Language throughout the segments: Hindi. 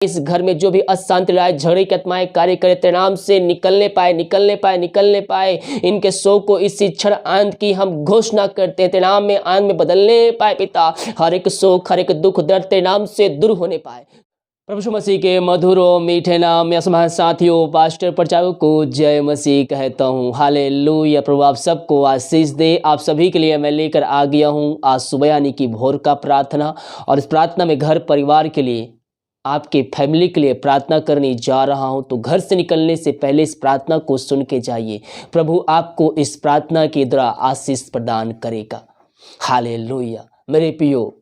इस घर में जो भी अशांति लड़ाई झगड़े की आत्माएं कार्य करे तेरे नाम से निकलने पाए। इनके शोक को इसी क्षण आनंद की हम घोषणा करते हैं, तेरे नाम में आनंद में बदलने पाए पिता। हर एक शोक, हर एक दुख दर्द तेरे नाम से दूर होने पाए। प्रभु यीशु मसीह के मधुर और मीठे नाम में समाज साथियों, पास्टर प्रचारक को जय मसीह कहता हूँ। हालेलुया। प्रभु आप सबको आशीष दे। आप सभी के लिए मैं लेकर आ गया हूँ आज सुबह यानी कि भोर का प्रार्थना, और इस प्रार्थना में घर परिवार के लिए, आपके फैमिली के लिए प्रार्थना करने जा रहा हूं। तो घर से निकलने से पहले इस प्रार्थना को सुन के जाइए। प्रभु आपको इस प्रार्थना के द्वारा आशीष प्रदान करेगा। हालेलुया। मेरे प्रियो,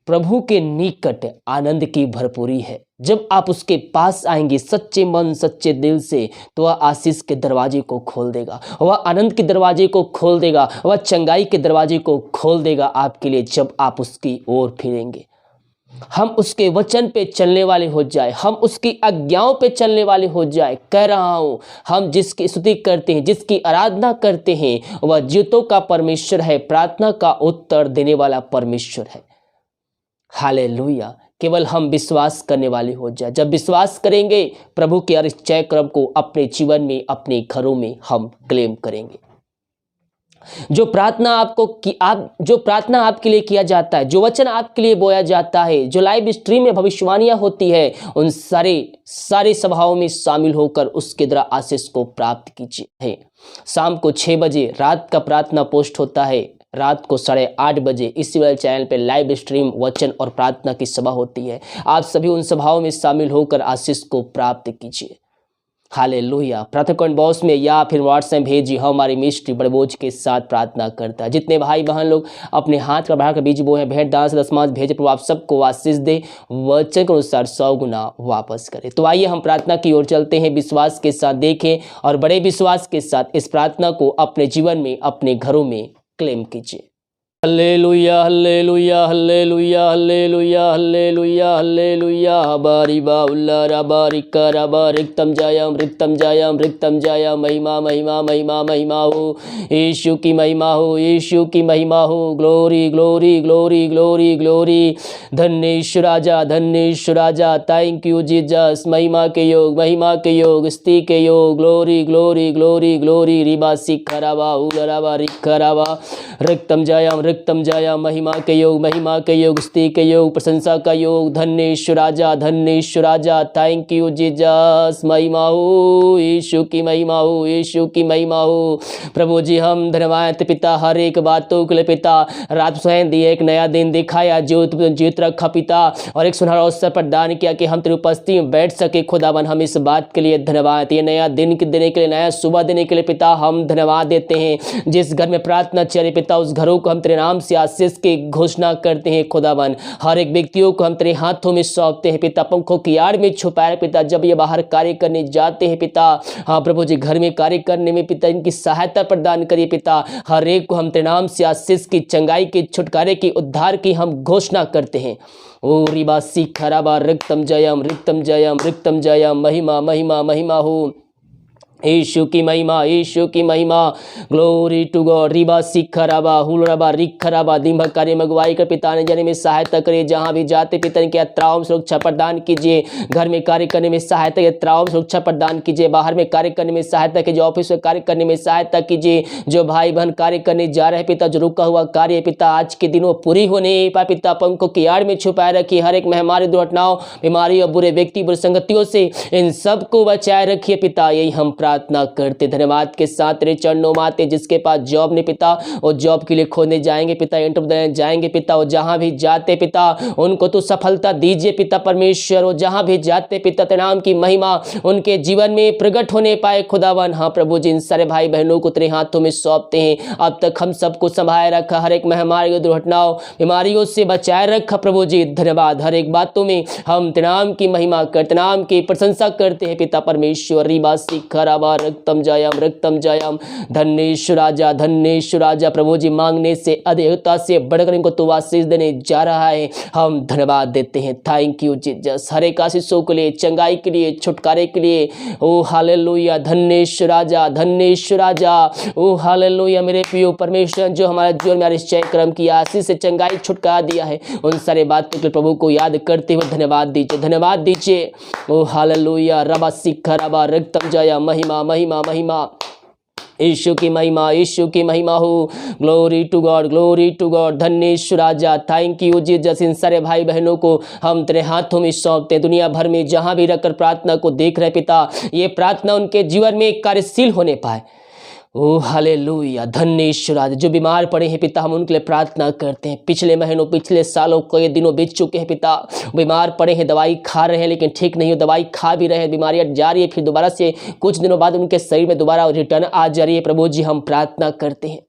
प्रभु के निकट आनंद की भरपूरी है। जब आप उसके पास आएंगे सच्चे मन सच्चे दिल से, तो वह आशीष के दरवाजे को खोल देगा, वह आनंद के दरवाजे को खोल देगा, वह चंगाई के दरवाजे को खोल देगा आपके लिए। जब आप उसकी ओर फिरेंगे, हम उसके वचन पे चलने वाले हो जाए, हम उसकी आज्ञाओं पे चलने वाले हो जाए। कह रहा हूं, हम जिसकी स्तुति करते हैं, जिसकी आराधना करते हैं, वह जीवतों का परमेश्वर है, प्रार्थना का उत्तर देने वाला परमेश्वर है। हालेलुया। केवल हम विश्वास करने वाले हो जाए। जब विश्वास करेंगे, प्रभु के इस जय क्रम को अपने जीवन में, अपने घरों में हम क्लेम करेंगे। जो प्रार्थना आपके लिए किया जाता है, जो वचन आपके लिए बोया जाता है, जो लाइव स्ट्रीम में भविष्यवाणियां होती है, उन सारे सभाओं में शामिल होकर उसके द्वारा आशीष को प्राप्त कीजिए। शाम को 6 बजे रात का प्रार्थना पोस्ट होता है, रात को 8:30 बजे इसी वाले चैनल पे लाइव स्ट्रीम वचन और प्रार्थना की सभा होती है। आप सभी उन सभाओं में शामिल होकर आशीष को प्राप्त कीजिए। हालेलुया। प्रार्थना बॉक्स में या फिर व्हाट्सएप भेजिए। हमारी मिस्ट्री बड़े बोझ के साथ प्रार्थना करता है। जितने भाई बहन लोग अपने हाथ का बढ़ाकर बीज बोए हैं, भेंट दान से दशमांश भेजे, प्रभु आप सबको आशीष दे, वचन के अनुसार 100 गुना वापस करे। तो आइए हम प्रार्थना की ओर चलते हैं। विश्वास के साथ देखें और बड़े विश्वास के साथ इस प्रार्थना को अपने जीवन में, अपने घरों में क्लेम कीजिए। Hallelujah hallelujah hallelujah hallelujah hallelujah hallelujah. बारी बाउल्ला रबारी कराबा रिक्तम जाया महिमा महिमा महिमा महिमा हो। यीशु की महिमा हो, यीशु की महिमा हो। Glory glory glory glory glory. धन्य यीशु राजा, धन्य यीशु राजा। Thank you Jesus. महिमा के योग, स्तुति के योग। Glory glory glory glory. रिबा सिखराबा उलराबा रिखराबा रिक्तम जाया महिमा के योग, स्तुति के योग, प्रशंसा का योग। धन्य यीशु राजा, धन्य यीशु राजा। Thank you Jesus. महिमा हो, यीशु की महिमा हो, यीशु की महिमा हो। प्रभु जी हम धन्यवाद पिता, हर एक बातों के लिए पिता। रात स्वयं दिए, एक नया दिन दिखाया, जीवित रखा पिता, और एक सुनहरा अवसर प्रदान किया कि हम तेरी उपस्थिति में बैठ सके। खुदावन हम इस बात के लिए धन्यवाद। ये नया दिन देने के लिए, नया सुबह देने के लिए पिता हम धन्यवाद देते हैं। जिस घर में प्रार्थना चले पिता, उस घरों को हम तेरे नाम से आशीष की घोषणा करते हैं। खुदावन हर एक व्यक्तियों को हम तेरे हाथों में सौंपते हैं पिता, पंखों की आड़ में छुपाए पिता। जब ये बाहर कार्य करने जाते हैं पिता, हाँ प्रभु जी घर में कार्य करने में पिता इनकी सहायता प्रदान करिए पिता। हर एक को हम तेरे नाम से आशीष की, चंगाई की, छुटकारे की, उद्धार की हम घोषणा करते हैं। ओ रिबासी खराबा रिक्तम जयम रिक्तम जयम रिक्तम जयम। महिमा महिमा महिमा हो, यीशु की महिमा, यीशु की महिमा। Glory to God. रिबा सिखराबा हुलराबा रिखराबा। दिन भर कार्य में अगुवाई कर पिता ने जाने में सहायता करिए। जहाँ भी जाते पिता इनके यात्राओं में सुरक्षा प्रदान कीजिए। घर में कार्य करने में सहायता, यात्राओं में सुरक्षा प्रदान कीजिए। बाहर में कार्य करने में सहायता कीजिए, ऑफिस में कार्य करने में सहायता कीजिए। जो भाई बहन कार्य करने जा रहे हैं पिता, जो रुका हुआ कार्य पिता आज के दिनों पूरी होने पाए पिता, पंखों की आड़ में छुपाए रखिए। हर एक महामारी, दुर्घटनाओं, बीमारी और बुरे व्यक्ति, बुरी संगतियों से इन सबको बचाए रखिए पिता। यही हम प्रार्थना करते धन्यवाद के साथ तेरे चरणों में आते। जिसके पास जॉब नहीं पिता, और जॉब के लिए खोजने जाएंगे पिता, इंटरव्यू देने जाएंगे पिता, और जहां भी जाते पिता उनको तो सफलता दीजिए पिता परमेश्वर। और जहां भी जाते पिता तेरे नाम की महिमा उनके जीवन में प्रकट होने पाए खुदावन। हाँ प्रभु जी इन सारे भाई बहनों को तेरे हाथों में सौंपते हैं। अब तक हम सबको संभाले रखा, हर एक महामारी, दुर्घटनाओं, बीमारियों से बचाए रखा प्रभु जी धन्यवाद। हर एक बातों में हम तेरे नाम की महिमा करते, नाम की प्रशंसा करते हैं पिता परमेश्वर। रिबा सिखरा खराबा रक्तम जयम धन्येश्वर राजा, धन्येश्वर राजा। प्रभु जी मांगने से अधिकता से बढ़कर इनको तो आशीष देने जा रहा है, हम धन्यवाद देते हैं। थैंक यू जीसस, हर एक आशीषों के लिए, चंगाई के लिए, छुटकारे के लिए। ओ हालेलुया, धन्येश्वर राजा, धन्येश्वर राजा। ओ हालेलुया मेरे प्रियो परमेश्वर, जो हमारे जीवन में निश्चय क्रम की आशीष से चंगाई छुटकारा दिया है, उन सारे बातों के प्रभु को याद करते हुए धन्यवाद दीजिए, धन्यवाद दीजिए। ओ हालेलुया, रबा सिख रबा रक्तम जय, महिमा महिमा महिमा, यीशु की महिमा, यीशु की महिमा हो। Glory to God, glory to God. धन्येश्वर राजा, थैंक यू जीसस। इन सारे भाई बहनों को हम तेरे हाथों में सौंपते हैं। दुनिया भर में जहां भी रहकर प्रार्थना को देख रहे पिता, ये प्रार्थना उनके जीवन में कार्यशील होने पाए। ओ हालेलुया, धन्येश्वर राजा। जो बीमार पड़े हैं पिता, हम उनके लिए प्रार्थना करते हैं। पिछले महीनों, पिछले सालों, कई दिनों बीत चुके हैं पिता, बीमार पड़े हैं, दवाई खा रहे हैं लेकिन ठीक नहीं हो, दवाई खा भी रहे हैं, बीमारियां जा रही है, फिर दोबारा से कुछ दिनों बाद उनके शरीर में दोबारा रिटर्न आ जा रही है। प्रभु जी हम प्रार्थना करते हैं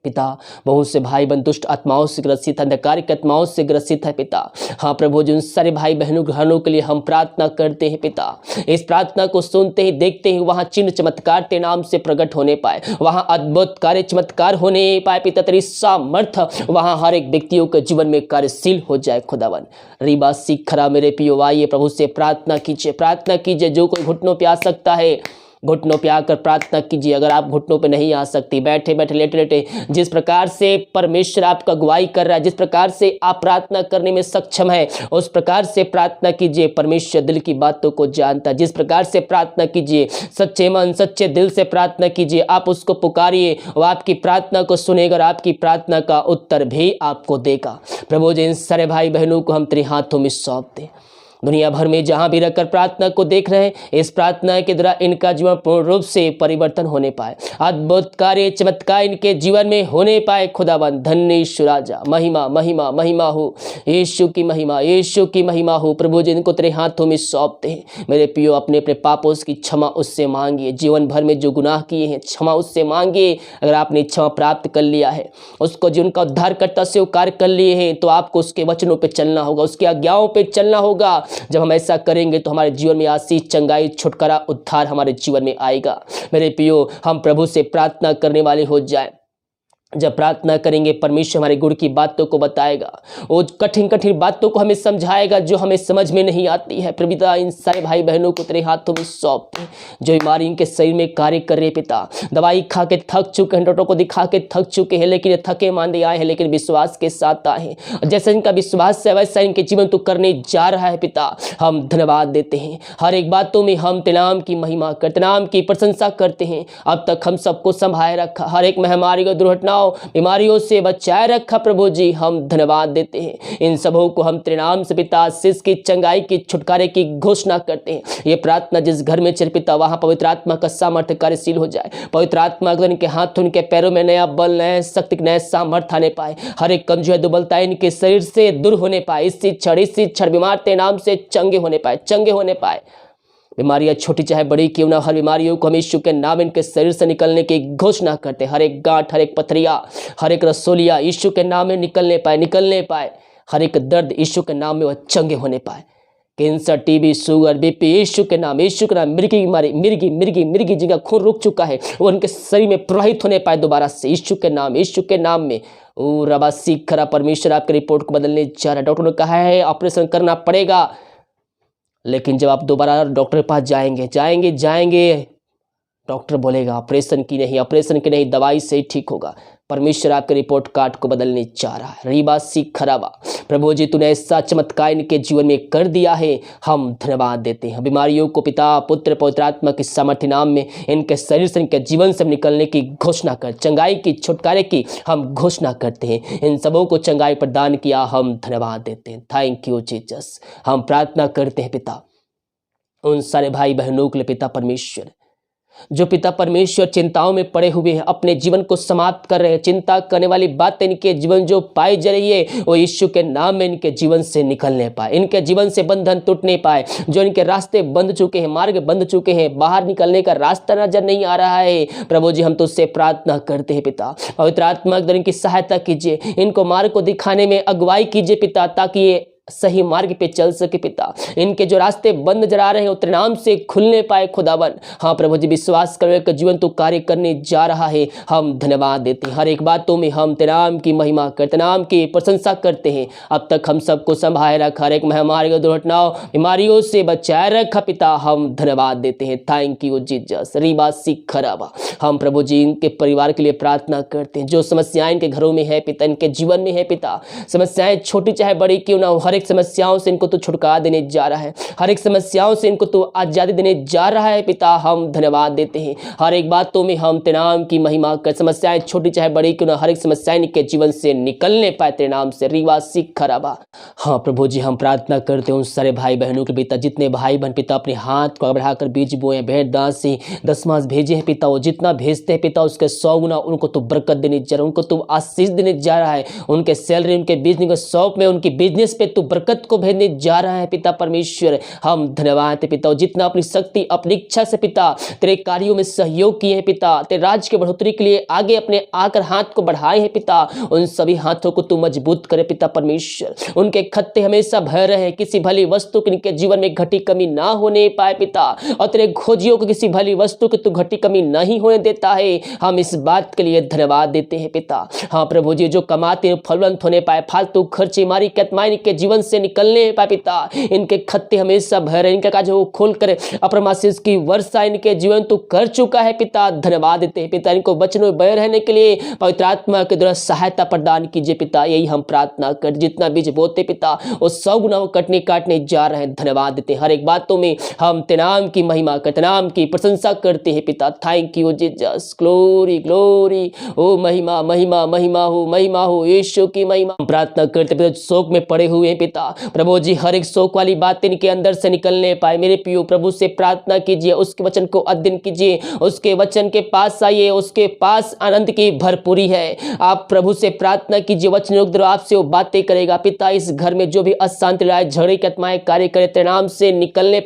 पिता, बहुत से भाई बहन दुष्ट आत्माओं से ग्रसित, अंधकार की आत्माओं से ग्रसित है पिता। हाँ प्रभु जी, उन सारे भाई बहनों घरों के लिए हम प्रार्थना करते हैं पिता। इस प्रार्थना को सुनते ही देखते ही वहाँ चिन्ह चमत्कार तेरे नाम से प्रकट होने पाए, वहाँ अद्भुत कार्य चमत्कार होने पाए पिता। तेरी सामर्थ वहाँ हर एक व्यक्तियों के जीवन में कार्यशील हो जाए खुदावन। रीबा सीख खरा मेरे पियो, आइए प्रभु से प्रार्थना कीजिए, प्रार्थना कीजिए। जो कोई घुटनों पे आ सकता है, घुटनों पे आकर प्रार्थना कीजिए। अगर आप घुटनों पे नहीं आ सकती, बैठे बैठे, लेटे लेटे, जिस प्रकार से परमेश्वर आपका अगुवाई कर रहा है, जिस प्रकार से आप प्रार्थना करने में सक्षम है, उस प्रकार से प्रार्थना कीजिए। परमेश्वर दिल की बातों को जानता है। जिस प्रकार से प्रार्थना कीजिए, सच्चे मन सच्चे दिल से प्रार्थना कीजिए, आप उसको पुकारिए, वो आपकी प्रार्थना को सुनेगा और आपकी प्रार्थना का उत्तर भी आपको देगा। प्रभु जी इन सारे भाई बहनों को हम तेरे हाथों में सौंपते। दुनिया भर में जहां भी रहकर प्रार्थना को देख रहे हैं, इस प्रार्थना के द्वारा इनका जीवन पूर्ण रूप से परिवर्तन होने पाए, अद्भुत कार्य चमत्कार इनके जीवन में होने पाए खुदावन। धन्येश्वर राजा, महिमा महिमा महिमा हो, यीशु की महिमा, यीशु की महिमा हो। प्रभु जी इनको तेरे हाथों में सौंपते हैं। मेरे पियो, अपने अपने पापों की क्षमा उससे मांगिए। जीवन भर में जो गुनाह किए हैं क्षमा उससे मांगिए। अगर आपने क्षमा प्राप्त कर लिया है, उसको जीवन का उद्धारकर्ता स्वीकार कर लिए हैं, तो आपको उसके वचनों पर चलना होगा, उसकी आज्ञाओं पर चलना होगा। जब हम ऐसा करेंगे तो हमारे जीवन में आशीष, चंगाई, छुटकारा, उद्धार हमारे जीवन में आएगा। मेरे प्रियो, हम प्रभु से प्रार्थना करने वाले हो जाए। जब प्रार्थना करेंगे, परमेश्वर हमारे गुण की बातों को बताएगा, वो कठिन कठिन बातों को हमें समझाएगा जो हमें समझ में नहीं आती है। पिता, इन सारे भाई बहनों को तेरे हाथों में सौंपते हैं, जो बीमारी इनके शरीर में कार्य कर रहे पिता। दवाई खा के थक चुके हैं, डॉक्टर को दिखा के थक चुके हैं, लेकिन थके मांदे आए हैं, लेकिन विश्वास के साथ आए हैं। जैसे इनका विश्वास है वैसा इनके जीवन तो करने जा रहा है पिता। हम धन्यवाद देते हैं। हर एक बातों में हम तेरे नाम की महिमा करते, नाम की प्रशंसा करते हैं। अब तक हम सबको संभाले रखा, हर एक महामारी को, दुर्घटनाओं, बीमारियों से बचाए रखा। प्रभु जी हम धन्यवाद देते हैं। इन सबों को हम तेरे नाम से पिता आशीष की, चंगाई की, छुटकारे की घोषणा करते हैं। ये प्रार्थना जिस घर में चल पिता, वहां पवित्र आत्मा का सामर्थ्य कार्यशील हो जाए। पवित्र आत्मा अगर इनके हाथों, इनके पैरों में नया बल, नया शक्ति, नया सामर्थ्य आने पाए। हर एक कमजोर दुर्बलता इनके शरीर से दूर होने पाए। इसी क्षण बीमार तेरे नाम से चंगे होने पाए, चंगे होने पाए। बीमारियां छोटी चाहे बड़ी क्यों ना, हर बीमारियों को हम यीशु के नाम इनके शरीर से निकलने की घोषणा करते हैं। हर एक गांठ, हर एक पथरिया, हर एक रसोलिया यीशु के नाम में निकलने पाए, निकलने पाए। हर एक दर्द यीशु के नाम में वह चंगे होने पाए। कैंसर, टीबी, शुगर, बीपी, यीशु के नाम, यीशु के नाम। मिर्गी बीमारी, मिर्गी जिनका खून रुक चुका है, वो उनके शरीर में प्रवाहित होने पाए दोबारा से, यीशु के नाम, यीशु के नाम में। ओ रबा सीख खरा, परमेश्वर आपके रिपोर्ट को बदलने जा रहा है। डॉक्टर ने कहा है ऑपरेशन करना पड़ेगा, लेकिन जब आप दोबारा डॉक्टर के पास जाएंगे, डॉक्टर बोलेगा ऑपरेशन की नहीं, दवाई से ही ठीक होगा। परमेश्वर आपके रिपोर्ट कार्ड को बदलने जा रहा है। रीबा सीख खराबा, प्रभु जी तूने ऐसा चमत्कार इनके जीवन में कर दिया है, हम धन्यवाद देते हैं। बीमारियों को पिता, पुत्र, पवित्र आत्मा के सामर्थ्य नाम में इनके शरीर से, इनके जीवन से निकलने की घोषणा कर, चंगाई की, छुटकारे की हम घोषणा करते हैं। इन सबों को चंगाई प्रदान किया, हम धन्यवाद देते हैं। Thank you Jesus. हम प्रार्थना करते हैं पिता उन सारे भाई बहनों के लिए पिता परमेश्वर, जो पिता परमेश्वर चिंताओं में पड़े हुए हैं, अपने जीवन को समाप्त कर रहे हैं। चिंता करने वाली बातें इनके जीवन जो पाई जा रही है, वो यीशु के नाम में इनके जीवन से निकलने पाए, इनके जीवन से बंधन टूटने पाए। जो इनके रास्ते बंद चुके हैं, मार्ग बंद चुके हैं, बाहर निकलने का रास्ता नजर नहीं आ रहा है, प्रभु जी हम तो उससे प्रार्थना करते हैं पिता, पवित्र आत्मा इनकी सहायता कीजिए, इनको मार्ग को दिखाने में अगुवाई कीजिए पिता, ताकि ये सही मार्ग पे चल सके पिता। इनके जो रास्ते बंद नजर आ रहे हैं वो तेरे नाम से खुलने पाए खुदावन। हाँ प्रभु जी, विश्वास करो कि जीवन तो कार्य करने जा रहा है। हम धन्यवाद देते हैं, हर एक बातों में हम तेरे नाम की महिमा करते, नाम की प्रशंसा करते हैं। अब तक हम सबको संभाले रखा, हर एक महामारी दुर्घटनाओं बीमारियों से बचाए रखा पिता। हम धन्यवाद देते हैं, थैंक यू जीसस। रीबा सिखराबा, हम प्रभु जी इनके परिवार के लिए प्रार्थना करते हैं। जो समस्याएं इनके घरों में है पिता, इनके जीवन में है पिता, समस्याएं छोटी चाहे बड़ी क्यों ना हो, हर एक समस्याओं से इनको तो छुटकारा देने जा रहा है, हर एक समस्याओं से इनको तो आजादी देने जा रहा है पिता। हम धन्यवाद देते हैं, हर एक बातों में हम तेरे नाम की महिमा कर, समस्याएं छोटी चाहे बड़ी क्यों ना, हर एक समस्याएं इनके जीवन से निकलने पाए तेरे नाम से। रीवा सिखराबा, हाँ प्रभु जी हम प्रार्थना करते हैं उन सारे भाई बहनों के पिता, जितने भाई बहन पिता अपने हाथ को बढ़ाकर बीज बोए, भेंट दास से 10 मास भेजे हैं पिता, वो जितना भेजते हैं पिता उसके 100 गुना उनको तो बरकत देने जा रहा है, उनको तो आशीष देने जा रहा है। उनके सैलरी, उनके बिजनेस के शॉप में, उनकी बिजनेस पे तू बरकत को भेजने जा रहा है पिता परमेश्वर। हम धन्यवाद है पिता, जितना अपनी शक्ति अपनी इच्छा से पिता तेरे कार्यों में सहयोग किए हैं पिता, तेरे राज्य के बढ़ोतरी के लिए आगे अपने आकर हाथ को बढ़ाए हैं पिता, उन सभी हाथों को तू मजबूत करे पिता परमेश्वर। उनके खत्ते हमेशा भर रहे, किसी भली वस्तु की इनके जीवन में घटी कमी ना होने पाए पिता, और तेरे खोजियों को किसी भली वस्तु की तू घटी कमी नहीं होने देता है। हम इस बात के लिए धन्यवाद देते हैं पिता। हाँ प्रभु जी, जो कमाते हैं फलवंत होने पाए, फालतू खर्ची मारी कतमाई इनके जीवन से निकलने पाए पिता, इनके खत्ते हमेशा भर रहे, इनका काज वो खोल कर अपरमाशीष की वर्षा इनके जीवन तू कर चुका है पिता। धन्यवाद देते हैं पिता, इनको वचनों में बने रहने के लिए पवित्र आत्मा के द्वारा सहायता प्रदान कीजिए पिता, यही हम प्रार्थना कर। जितना बीज बोते पिता वो 100 गुना वो काटने जा रहे हैं। धन्यवाद देते हैं, हर एक बातों में हम तेरे नाम की महिमा करते, नाम की प्रशंसा करते हैं पिता। Thank you Jesus, glory glory, ओ महिमा महिमा महिमा हो यीशु की महिमा। हम प्रार्थना करते पिता, शोक में पड़े हुए हैं पिता प्रभु जी, हर एक शोक वाली बात इनके अंदर से निकलने पाए। मेरे पियो प्रभु से प्रार्थना कीजिए, उसके वचन को अध्ययन कीजिए, उसके वचन के पास आइए, उसके पास आनंद की भरपूरी है। आप प्रभु से प्रार्थना कीजिए, वचन आपसे वो बातें करेगा पिता। इस घर में जो भी अशांति लाए झगड़े की आत्माएं कार्य करे तेरे नाम से निकलने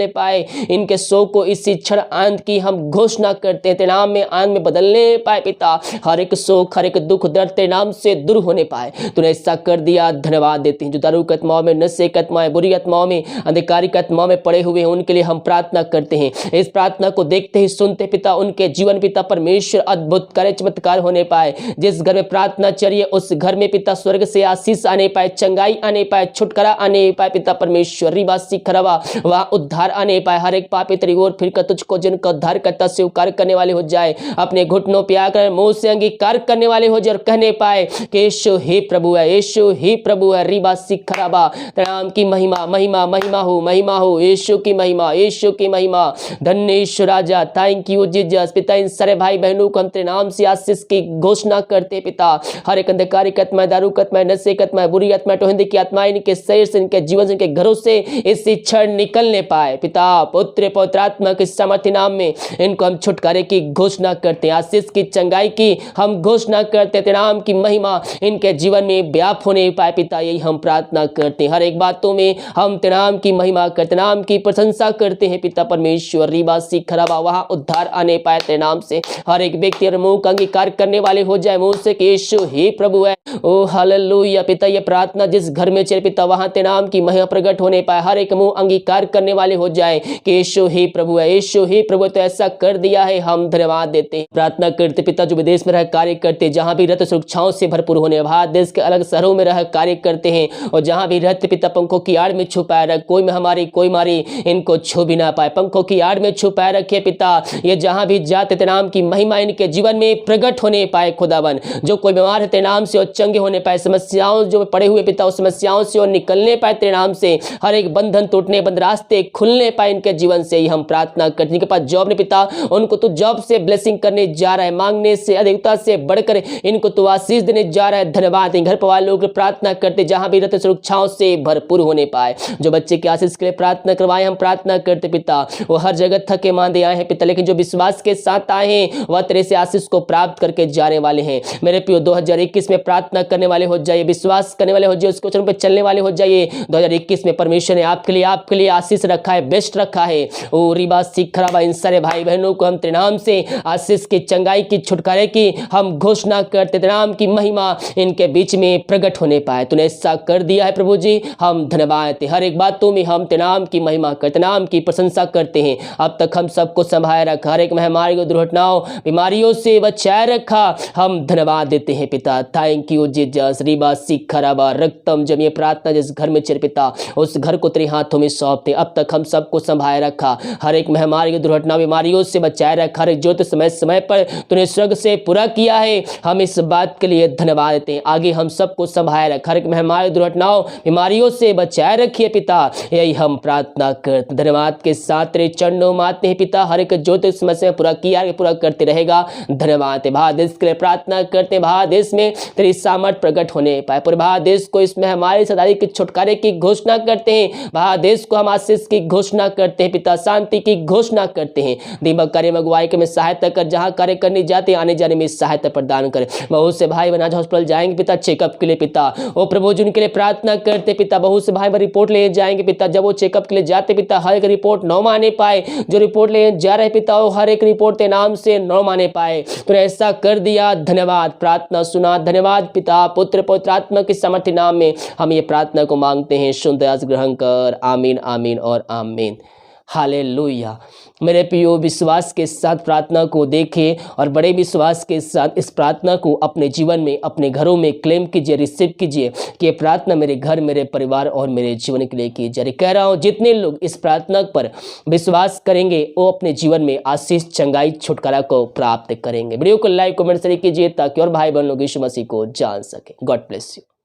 पाए। इनके शोक को इसी क्षण आनंद की हम घोषणा करते हैं, तेरे नाम में आनंद में बदलने पाए पिता। हर एक शोक, हर एक दुख दर्द तेरे नाम से दूर होने पाए। तूने ऐसा कर दिया, धन्यवाद देते हैं। जो दारू की आत्माओं में, नशे की आत्माएं, बुरी आत्माओं में, अंधकारी की आत्माओं में पड़े हुए हैं, उनके लिए हम प्रार्थना करते हैं। इस प्रार्थना को देखते ही सुनते पिता, उनके जीवन पिता परमेश्वर अद्भुत कार्य चमत्कार होने पाए। जिस घर में प्रार्थना चलिए उस घर में पिता स्वर्ग से आशीष आने पाए, चंगाई आने पाए, छुटकारा आने पाए पिता परमेश्वर। रीबा सिखराबा, वहाँ उद्धार आने पाए। हर एक पापी तेरी ओर फिर कर तुझको जिनका उद्धार करता स्वीकार करने वाले हो जाए, अपने घुटनों पे आकर मुंह से अंगीकार करने वाले हो जाए और कहने पाए कि यीशु ही प्रभु है, यीशु ही प्रभु है। रीबा सिखराबा, तेरे नाम की महिमा महिमा महिमा हो यीशु की महिमा, यीशु की महिमा। धन्य यीशु राजा, थैंक यू जीसस पिता। इन सारे भाई बहनों को हम तेरे नाम से आशीष की घोषणा करते पिता। हर एक अंधकारी की आत्मा, दारू की आत्मा, नशे की आत्मा, बुरी आत्मा, टोहंदी की आत्मा इनके शरीर से, इनके जीवन से, इनके घरों से इस क्षण निकलने पाए पिता। पुत्र पवित्र आत्मा के सामर्थ्य नाम में इनको हम छुटकारे की घोषणा करते हैं, आशीष की चंगाई की हम घोषणा करते हैं। तेरे नाम की महिमा इनके जीवन में व्याप होने पाए पिता, यही हम प्रार्थना करते हैं। हर एक बातों में हम तेरे नाम की महिमा करते, नाम की प्रशंसा करते हैं पिता परमेश्वर। रीबा सिखराबा, वहां उद्धार आने पाए तेरे नाम से। हर एक व्यक्ति और मुंह का अंगीकार करने वाले हो जाए मुंह से कि यीशु ही प्रभु है। ओ हालेलुया पिता, ये प्रार्थना जिस घर में चले पिता वहां तेरे नाम की महिमा प्रकट होने पाए। हर एक मुंह अंगीकार करने वाले हो जाए कि यीशु ही प्रभु है, यीशु ही प्रभु। तो ऐसा कर दिया है, हम धन्यवाद देते हैं। प्रार्थना करते पिता, जो विदेश में रह कार्य करते, जहां भी रहते सुरक्षाओं से भरपूर होने, भारत देश के अलग शहरों में रह कार्य करते हैं, और जहां भी रहते पिता पंखों की आड़ में छुपाए रख, कोई महामारी कोई मारी इनको छू भी ना पाए। पंखों की आड़ में छुपाए रखे पिता, ये जहां भी जाते तेरे नाम की महिमा इनके जीवन में प्रकट होने पाए खुदावन। जो कोई बीमार है तेरे नाम से और चंगे होने पाए, समस्याओं जो पड़े हुए पिता उस समस्याओं से और निकलने पाए तेरे नाम से। हर एक बंधन टूटने, बंद रास्ते खुलने पाए इनके जीवन से, ही हम प्रार्थना करते। जिनके पास जॉब नहीं पिता, उनको तो जॉब से ब्लेसिंग करने जा रहा है, मांगने से अधिकता से बढ़कर इनको तो आशीष देने जा रहा है। धन्यवाद। घर परिवार लोग प्रार्थना करते, जहां भी रहते सुरक्षाओं से भरपूर होने पाए। जो बच्चे की आशीष के लिए प्रार्थना करवाए, हम प्रार्थना करते पिता, वो हर जगह थके मांदे आए हैं पिता, लेकिन जो विश्वास के साथ आए हैं वह तेरे से आशीष को प्राप्त करके जाने वाले हैं। मेरे प्रियो 2021 में प्रार्थना करने वाले हो जाइए, विश्वास करने वाले हो जाइए, उसके वचन पर चलने वाले हो जाइए। 2021 में परमेश्वर ने आपके लिए आशीष रखा है, बेस्ट रखा है। ओ रीबा सिखराबा, इन सारे भाई बहनों को हम तेरे नाम से आशीष की, चंगाई की, छुटकारे की हम घोषणा करते। तेरे नाम की महिमा इनके बीच में प्रकट होने पाए। तूने ऐसा कर दिया है प्रभु जी, हम धन्यवाद देते, हर एक बातों में हम तेरे नाम की महिमा करते, नाम की प्रशंसा करते हैं। अब तक हम सबको संभाले रखा, हर एक महामारी को, दुर्घटनाओं बीमारियों से बचाए रखा, हम धन्यवाद देते हैं पिता। Thank you Jesus. रिबा सिखराबा रक्तम जमिए प्रार्थना जिस घर में चल पिता, उस घर को तेरे हाथों में सौंपते। अब तक हम सबको संभाले रखा, हर एक महामारी की, दुर्घटना बीमारियों से बचाए रखा, हर एक जो समय समय पर तूने स्वर्ग से पूरा किया है, हम इस बात के लिए धन्यवाद देते हैं। आगे हम सबको संभाले रखा, हर एक महामारी, दुर्घटनाओं बीमारियों से बचाए रखिए पिता, यही हम प्रार्थना करते। धन्यवाद के साथ तेरे चरणों में आते हैं पिता, हर एक जो समय से पूरा किया है, पूरा करते रहेगा। धन्यवाद। भारत देश के लिए प्रार्थना करते हैं, भारत देश में तेरी सामर्थ प्रकट होने पाए, पूरे भारत देश को इस महामारी से के छुटकारे की घोषणा करते हैं। भारत देश को हम आशीष की घोषणा करते हैं पिता, शांति की घोषणा करते हैं। दीपक कार्य में अगुवाई के में सहायता कर, जहां कार्य करने जाते आने जाने में सहायता प्रदान कर। बहुत से भाई बहन हॉस्पिटल जाएंगे पिता चेकअप के लिए पिता, ओ प्रभु जी उनके लिए प्रार्थना करते पिता। बहुत से भाई रिपोर्ट ले जाएंगे पिता, जब वो चेकअप के लिए जाते पिता, हर एक रिपोर्ट न माने पाए, जो रिपोर्ट ले जा रहे पिता वो हर एक रिपोर्ट के नाम से न माने पाए, तो ऐसा कर दिया। धन्यवाद, प्रार्थना सुना। धन्यवाद पिता, पुत्र पवित्र आत्मा के समर्थी नाम में हम ये प्रार्थना को मांगते हैं, सुन दयास ग्रहण कर। आमीन आमीन और आमीन। हालेलुया। मेरे प्रियो, विश्वास के साथ प्रार्थना को देखें और बड़े विश्वास के साथ इस प्रार्थना को अपने जीवन में, अपने घरों में क्लेम कीजिए, रिसीव कीजिए कि ये प्रार्थना मेरे घर, मेरे परिवार और मेरे जीवन के लिए की जा रही। कह रहा हूँ जितने लोग इस प्रार्थना पर विश्वास करेंगे वो अपने जीवन में आशीष, चंगाई, छुटकारा को प्राप्त करेंगे। वीडियो को लाइक, कमेंट शेयर कीजिए ताकि और भाई बहन लोग यीशु मसीह को जान सके। God bless you.